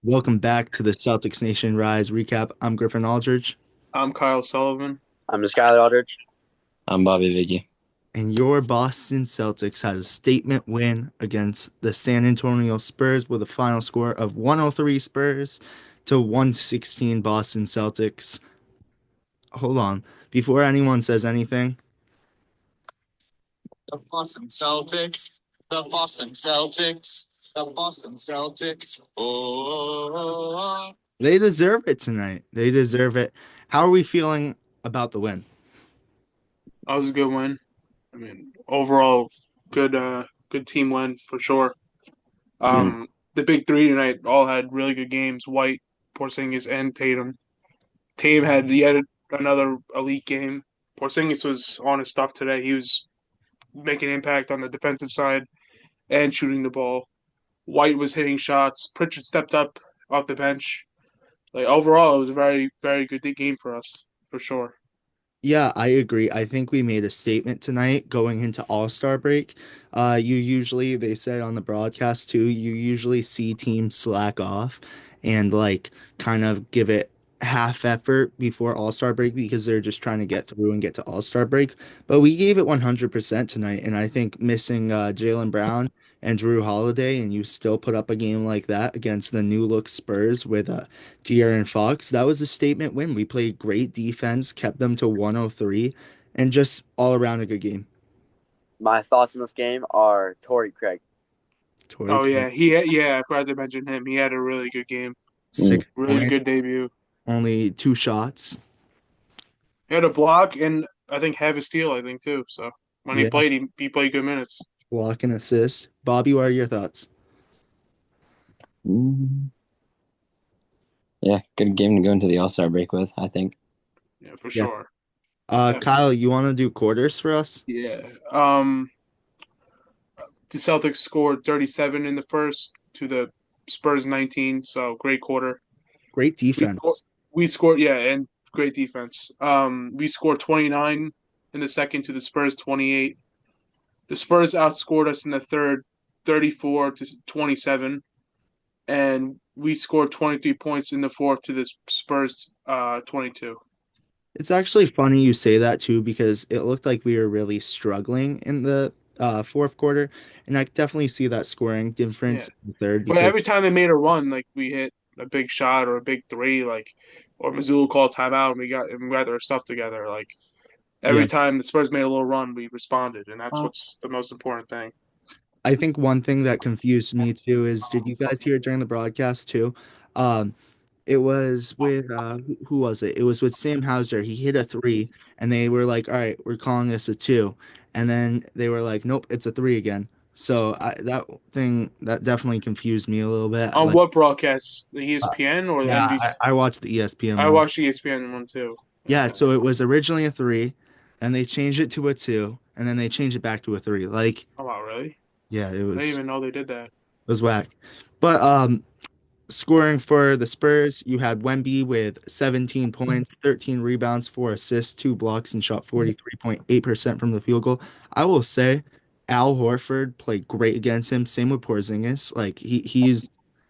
Welcome back to the Celtics Nation Rise recap. I'm Griffin Aldridge, I'm Kyle Sullivan. I'm the Skylar Aldridge. I'm Bobby Vicky. and your Boston Celtics had a statement win against the San Antonio Spurs with a final score of 103 Spurs to 116 Boston Celtics. Hold on. Before anyone says anything, The Boston Celtics. The Boston Celtics. The Boston Celtics. Oh. they deserve it tonight. They deserve it. How are we feeling about the win? That was a good win. Overall, good team win for sure. Yeah. The big three tonight all had really good games. White, Porzingis, and Tatum. Tatum had yet another elite game. Porzingis was on his stuff today. He was making impact on the defensive side and shooting the ball. White was hitting shots. Pritchard stepped up off the bench. Like overall, it was a very, very good game for us for sure. Yeah, I agree. I think we made a statement tonight going into All-Star break. They said on the broadcast too, you usually see teams slack off and like kind of give it half effort before All-Star break because they're just trying to get through and get to All-Star break. But we gave it 100% tonight, and I think missing Jaylen Brown and Drew Holiday, and you still put up a game like that against the new look Spurs with De'Aaron Fox. That was a statement win. We played great defense, kept them to 103, and just all around a good game. My thoughts on this game are Torrey Craig. Torrey Oh Craig, yeah, I forgot to mention him. He had a really good game, Mm. six really good points, debut. only two shots. He had a block and I think have a steal. I think too. So when he Yeah, played, he played good minutes. block and assist. Bobby, what are your thoughts? Mm. Yeah, good game to go into the All-Star break with, I think. Yeah, for Yeah. sure, definitely. Kyle, you want to do quarters for us? Yeah. The Celtics scored 37 in the first to the Spurs 19. So great quarter. Great We scored. defense. We scored. Yeah, and great defense. We scored 29 in the second to the Spurs 28. The Spurs outscored us in the third, 34 to 27, and we scored 23 points in the fourth to the Spurs 22. It's actually funny you say that too because it looked like we were really struggling in the fourth quarter, and I could definitely see that scoring Yeah, difference in the third but because every time they made a run, like we hit a big shot or a big three, like or Missoula called timeout and we got our stuff together. Like yeah, every time the Spurs made a little run, we responded, and that's what's the most important thing. I think one thing that confused me too is did you guys hear it during the broadcast too? Um, it was with who was it? It was with Sam Hauser. He hit a three, and they were like, "All right, we're calling this a two," and then they were like, "Nope, it's a three again." So that thing that definitely confused me a little bit. On Like, what broadcast? The uh, ESPN or the yeah, NBC? I watched the ESPN I one. watched the ESPN one too. Yeah, so it was originally a three, and they changed it to a two, and then they changed it back to a three. Like, Oh wow, really? yeah, I didn't even know they did that. it was whack. But scoring for the Spurs, you had Wemby with 17 points, 13 rebounds, 4 assists, 2 blocks, and shot 43.8% from the field goal. I will say, Al Horford played great against him. Same with Porzingis. Like he's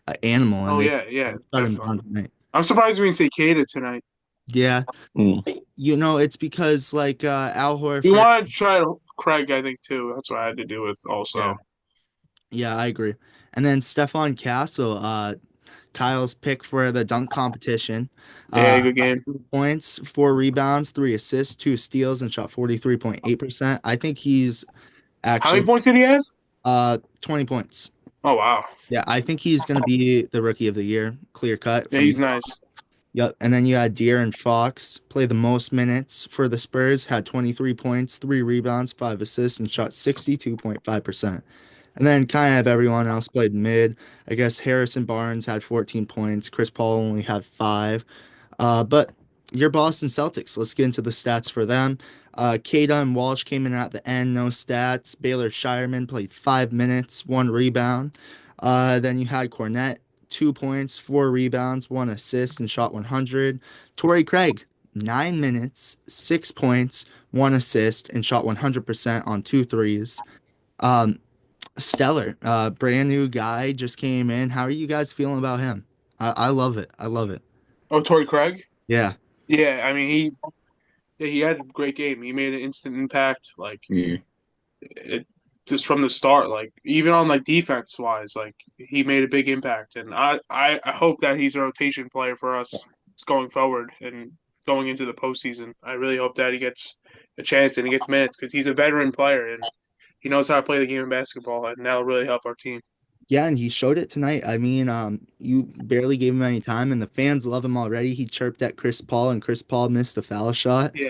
an animal, and Oh they yeah, yeah, shut him definitely. down tonight. I'm surprised we didn't say Kada tonight. Yeah, Mm. it's because like Al We Horford. wanted to try Craig, I think too. That's what I had to do with Yeah. also. Yeah, I agree. And then Stefan Castle, Kyle's pick for the dunk competition. Yeah, good game. 2 points, 4 rebounds, 3 assists, 2 steals, and shot 43.8%. I think he's How many actually points did he have? 20 points. Oh wow. Yeah, I think he's gonna be the rookie of the year, clear cut Yeah, from he's nice. Yep. And then you had De'Aaron Fox play the most minutes for the Spurs, had 23 points, 3 rebounds, 5 assists, and shot 62.5%. And then kind of everyone else played mid. I guess Harrison Barnes had 14 points. Chris Paul only had five. But your Boston Celtics, let's get into the stats for them. Kata and Walsh came in at the end, no stats. Baylor Shireman played 5 minutes, 1 rebound. Then you had Cornette, 2 points, 4 rebounds, 1 assist, and shot 100. Torrey Craig, 9 minutes, 6 points, 1 assist, and shot 100% on two threes. Um, Stellar, brand new guy just came in. How are you guys feeling about him? I love it. I love it. Oh, Torrey Craig. Yeah. Yeah, I mean he had a great game. He made an instant impact. Like Mm. it just from the start. Like even on like defense wise, like he made a big impact. And I hope that he's a rotation player for us going forward and going into the postseason. I really hope that he gets a chance and he gets minutes because he's a veteran player and he knows how to play the game of basketball, and that'll really help our team. Yeah, and he showed it tonight. I mean, you barely gave him any time, and the fans love him already. He chirped at Chris Paul, and Chris Paul missed a foul shot. Yeah.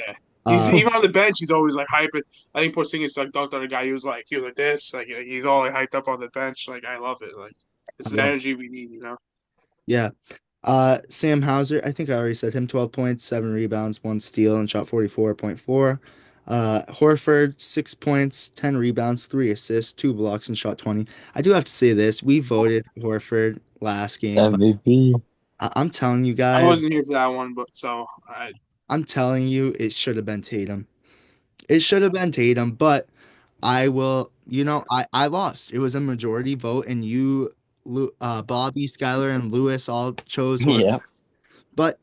He's Uh, even on the bench. He's always like hyping. I think Porzingis like dunked on a guy. He was like this. Like he's all like, hyped up on the bench. Like I love it. Like it's I the love energy we need. You know. Yeah. Sam Hauser, I think I already said him, 12 points, 7 rebounds, 1 steal, and shot 44.4. Horford, 6 points, 10 rebounds, 3 assists, 2 blocks, and shot 20. I do have to say this. We voted Horford last game, but MVP. I'm telling you I guys, wasn't here for that one, but so I I'm telling you, it should have been Tatum. It should have been Tatum, but I will, I lost. It was a majority vote, and Bobby, Skylar, and Lewis all chose Horford. Yeah. But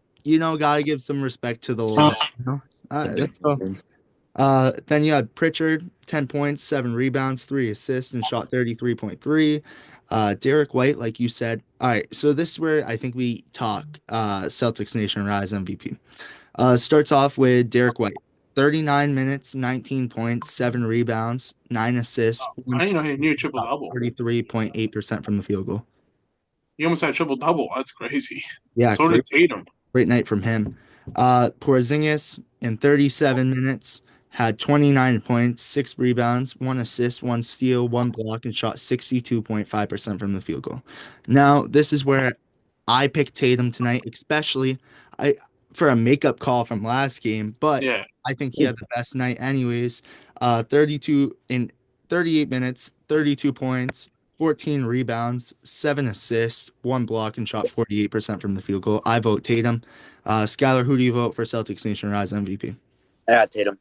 gotta give some respect to the legend. You know? So then you had Pritchard, 10 points, 7 rebounds, 3 assists, and shot 33.3. Derek White, like you said. All right, so this is where I think we talk Celtics Nation Rise MVP. Starts off with Derek White. 39 minutes, 19 points, 7 rebounds, 9 assists, I didn't know he knew triple shot double. 43.8% from the field goal. He almost had a triple double. That's crazy. Yeah, So did Tatum. great night from him. Porzingis in 37 minutes had 29 points, 6 rebounds, 1 assist, 1 steal, 1 block, and shot 62.5% from the field goal. Now, this is where I picked Tatum tonight, especially I for a makeup call from last game, but Yeah. I think he had the best night anyways. 32 in 38 minutes, 32 points, 14 rebounds, 7 assists, 1 block, and shot 48% from the field goal. I vote Tatum. Skylar, who do you vote for Celtics Nation Rise MVP? I got Tatum.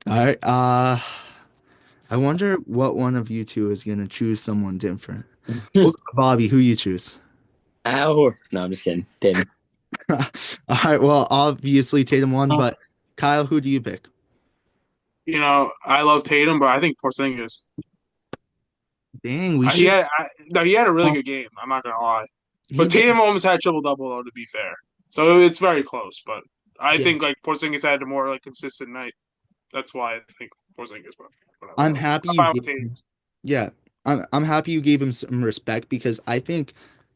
All right. I wonder what one of you two is gonna choose someone different. Bobby, who you choose? Ow. No, I'm just kidding. Tatum. All right. Well, obviously Tatum won, but Kyle, who do you pick? You know, I love Tatum, but I think Porzingis. Dang, we He should. had no, he had a really good game. I'm not gonna lie. He But did. Tatum almost had triple double though, to be fair. So it's very close. But I Yeah. think like Porzingis had a more like consistent night. That's why I think Porzingis. But whatever. I'm happy I'm you fine with gave Tatum. him. Yeah, I'm happy you gave him some respect because I think,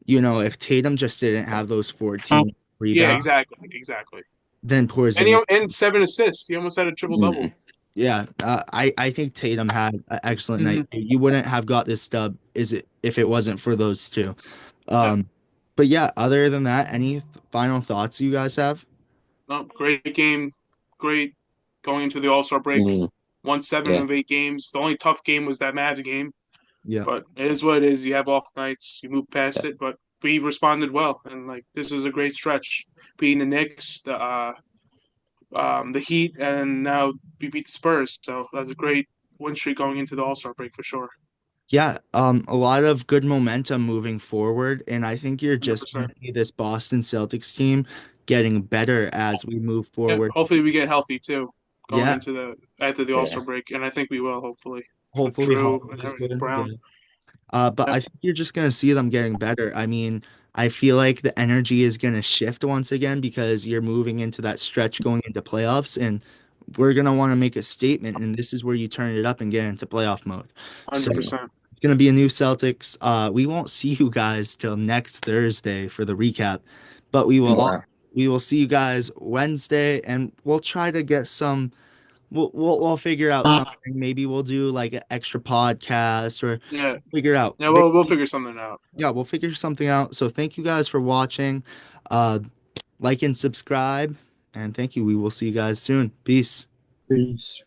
if Tatum just didn't have those 14 Yeah, rebounds, exactly. then And Porzingis. 7 assists. He almost had a triple double. Mm. Yeah, I think Tatum had an excellent night. Hmm. You wouldn't have got this dub, is it, if it wasn't for those two. Yeah. Um, but yeah, other than that, any final thoughts you guys have? No, great game. Great going into the All Star break. Mm. Won seven Yeah. of eight games. The only tough game was that Mavs game. Yeah. But it is what it is. You have off nights, you move past it. But we responded well, and like this was a great stretch. Beating the Knicks, the Heat, and now we beat the Spurs. So that was a great win streak going into the All Star break for sure. Yeah, a lot of good momentum moving forward, and I think you're Hundred just going percent. to see this Boston Celtics team getting better as we move Yeah. forward. Hopefully we get healthy too going Yeah, into the after the All Yeah. Star break, and I think we will hopefully with hopefully Drew Holland and is everything good. Brown. Yeah. But Yep. I think you're just going to see them getting better. I mean, I feel like the energy is going to shift once again because you're moving into that stretch going into playoffs, and we're going to want to make a statement, and this is where you turn it up and get into playoff mode. So Hundred Mm. percent. it's going to be a new Celtics. We won't see you guys till next Thursday for the recap, but Wow. we will see you guys Wednesday, and we'll try to get some. We'll figure out something. Maybe we'll do like an extra podcast or Yeah. figure out. Yeah. We'll figure something out. Yeah, we'll figure something out. So thank you guys for watching. Uh, like and subscribe, and thank you. We will see you guys soon. Peace. Peace.